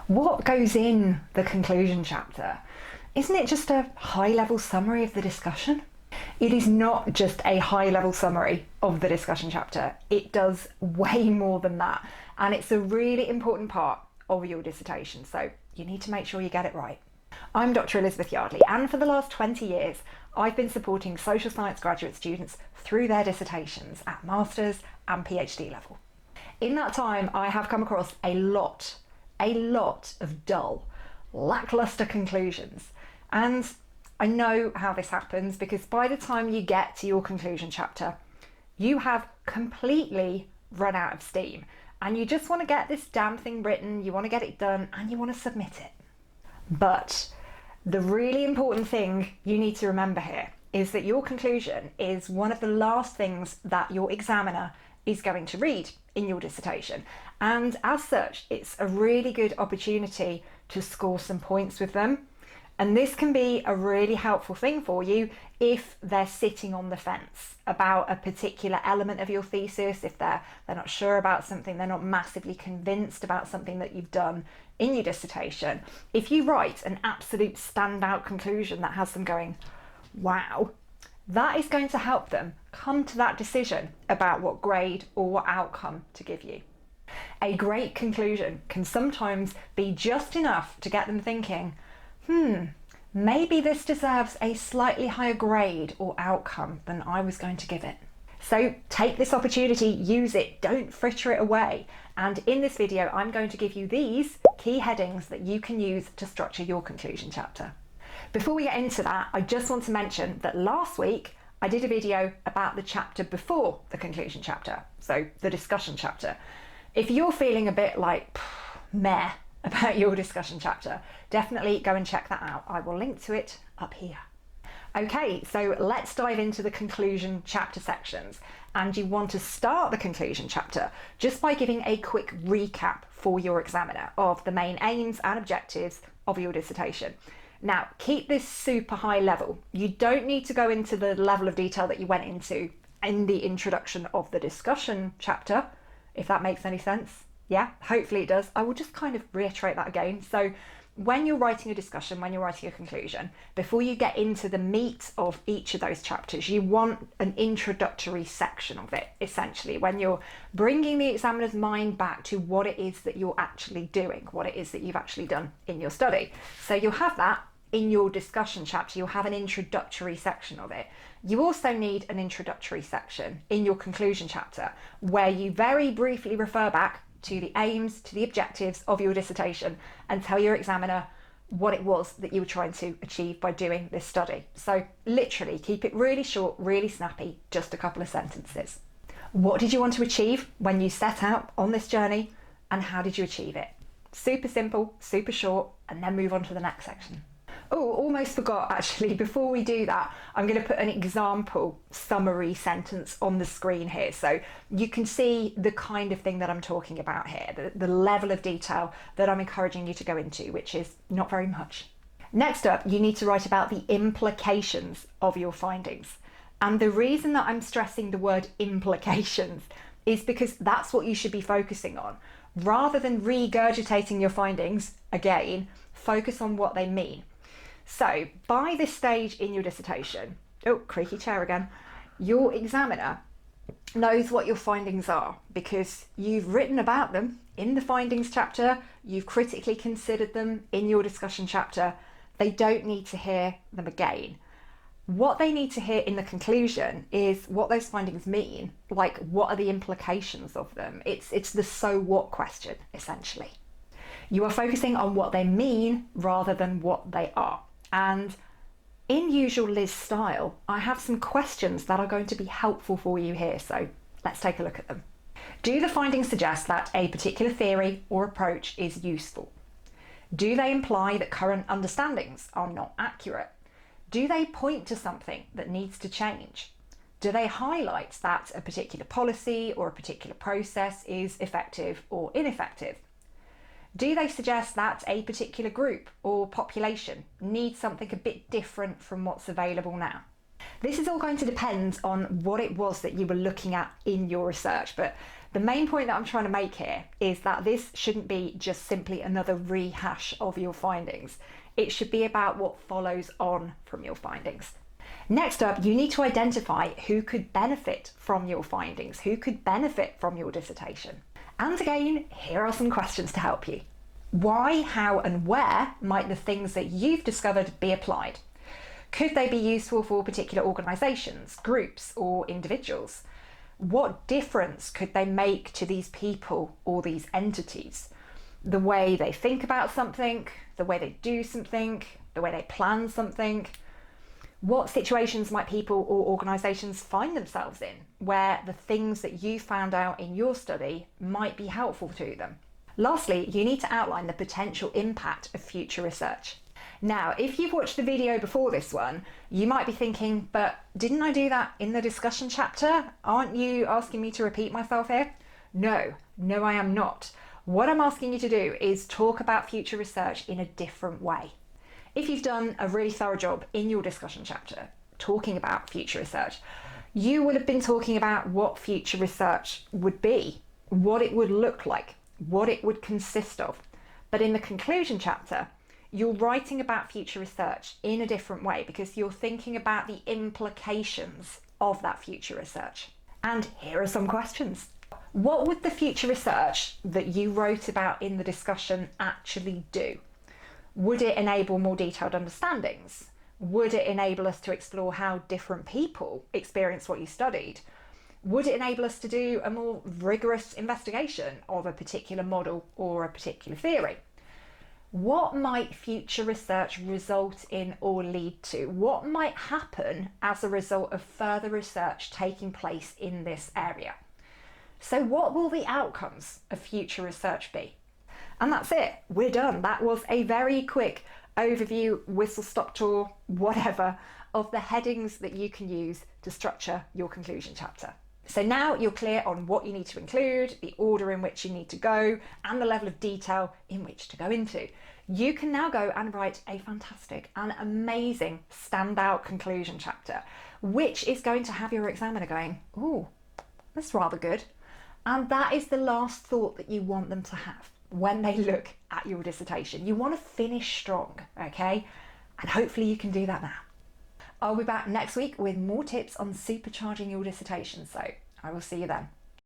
What goes in the conclusion chapter? Isn't it just a high-level summary of the discussion? It is not just a high-level summary of the discussion chapter. It does way more than that, and it's a really important part of your dissertation, so you need to make sure you get it right. I'm Dr. Elizabeth Yardley, and for the last 20 years I've been supporting social science graduate students through their dissertations at master's and PhD level. In that time I have come across a lot of dull, lackluster conclusions, and I know how this happens because by the time you get to your conclusion chapter, you have completely run out of steam and you just want to get this damn thing written, you want to get it done, and you want to submit it. But the really important thing you need to remember here is that your conclusion is one of the last things that your examiner is going to read in your dissertation, and as such it's a really good opportunity to score some points with them. And this can be a really helpful thing for you if they're sitting on the fence about a particular element of your thesis, if they're not sure about something, they're not massively convinced about something that you've done in your dissertation. If you write an absolute standout conclusion that has them going, wow, that is going to help them come to that decision about what grade or what outcome to give you. A great conclusion can sometimes be just enough to get them thinking, maybe this deserves a slightly higher grade or outcome than I was going to give it. So take this opportunity, use it, don't fritter it away. And in this video, I'm going to give you these key headings that you can use to structure your conclusion chapter. Before we get into that, I just want to mention that last week I did a video about the chapter before the conclusion chapter, so the discussion chapter. If you're feeling a bit like meh about your discussion chapter, definitely go and check that out. I will link to it up here. Okay, so let's dive into the conclusion chapter sections. And you want to start the conclusion chapter just by giving a quick recap for your examiner of the main aims and objectives of your dissertation. Now, keep this super high level. You don't need to go into the level of detail that you went into in the introduction of the discussion chapter, if that makes any sense. Yeah, hopefully it does. I will just kind of reiterate that again. So when you're writing a discussion, when you're writing a conclusion, before you get into the meat of each of those chapters, you want an introductory section of it, essentially, when you're bringing the examiner's mind back to what it is that you're actually doing, what it is that you've actually done in your study. So you'll have that in your discussion chapter, you'll have an introductory section of it. You also need an introductory section in your conclusion chapter where you very briefly refer back to the aims, to the objectives of your dissertation and tell your examiner what it was that you were trying to achieve by doing this study. So literally keep it really short, really snappy, just a couple of sentences. What did you want to achieve when you set out on this journey, and how did you achieve it? Super simple, super short, and then move on to the next section. Oh, almost forgot actually, before we do that, I'm going to put an example summary sentence on the screen here so you can see the kind of thing that I'm talking about here, the level of detail that I'm encouraging you to go into, which is not very much. Next up, you need to write about the implications of your findings. And the reason that I'm stressing the word implications is because that's what you should be focusing on. Rather than regurgitating your findings, again, focus on what they mean. So by this stage in your dissertation, oh, creaky chair again, your examiner knows what your findings are because you've written about them in the findings chapter, you've critically considered them in your discussion chapter. They don't need to hear them again. What they need to hear in the conclusion is what those findings mean, like what are the implications of them. It's the so what question, essentially. You are focusing on what they mean rather than what they are. And in usual Liz style, I have some questions that are going to be helpful for you here, so let's take a look at them. Do the findings suggest that a particular theory or approach is useful? Do they imply that current understandings are not accurate? Do they point to something that needs to change? Do they highlight that a particular policy or a particular process is effective or ineffective? Do they suggest that a particular group or population needs something a bit different from what's available now? This is all going to depend on what it was that you were looking at in your research, but The main point that I'm trying to make here is that this shouldn't be just simply another rehash of your findings. It should be about what follows on from your findings. Next up, you need to identify who could benefit from your findings, who could benefit from your dissertation. And again, here are some questions to help you. Why, how, and where might the things that you've discovered be applied? Could they be useful for particular organisations, groups, or individuals? What difference could they make to these people or these entities? The way they think about something, the way they do something, the way they plan something. What situations might people or organisations find themselves in where the things that you found out in your study might be helpful to them? Lastly, you need to outline the potential impact of future research. Now, if you've watched the video before this one, you might be thinking, but didn't I do that in the discussion chapter? Aren't you asking me to repeat myself here? No, I am not. What I'm asking you to do is talk about future research in a different way. If you've done a really thorough job in your discussion chapter talking about future research, you would have been talking about what future research would be, what it would look like, what it would consist of. But in the conclusion chapter, you're writing about future research in a different way because you're thinking about the implications of that future research. And here are some questions. What would the future research that you wrote about in the discussion actually do? Would it enable more detailed understandings? Would it enable us to explore how different people experience what you studied? Would it enable us to do a more rigorous investigation of a particular model or a particular theory? What might future research result in or lead to? What might happen as a result of further research taking place in this area? So what will the outcomes of future research be? And that's it, we're done. That was a very quick overview, whistle-stop tour, whatever, of the headings that you can use to structure your conclusion chapter. So now you're clear on what you need to include, the order in which you need to go, and the level of detail in which to go into. You can now go and write a fantastic and amazing standout conclusion chapter, which is going to have your examiner going, ooh, that's rather good. And that is the last thought that you want them to have when they look at your dissertation. You want to finish strong, okay? And hopefully you can do that now. I'll be back next week with more tips on supercharging your dissertation, so I will see you then.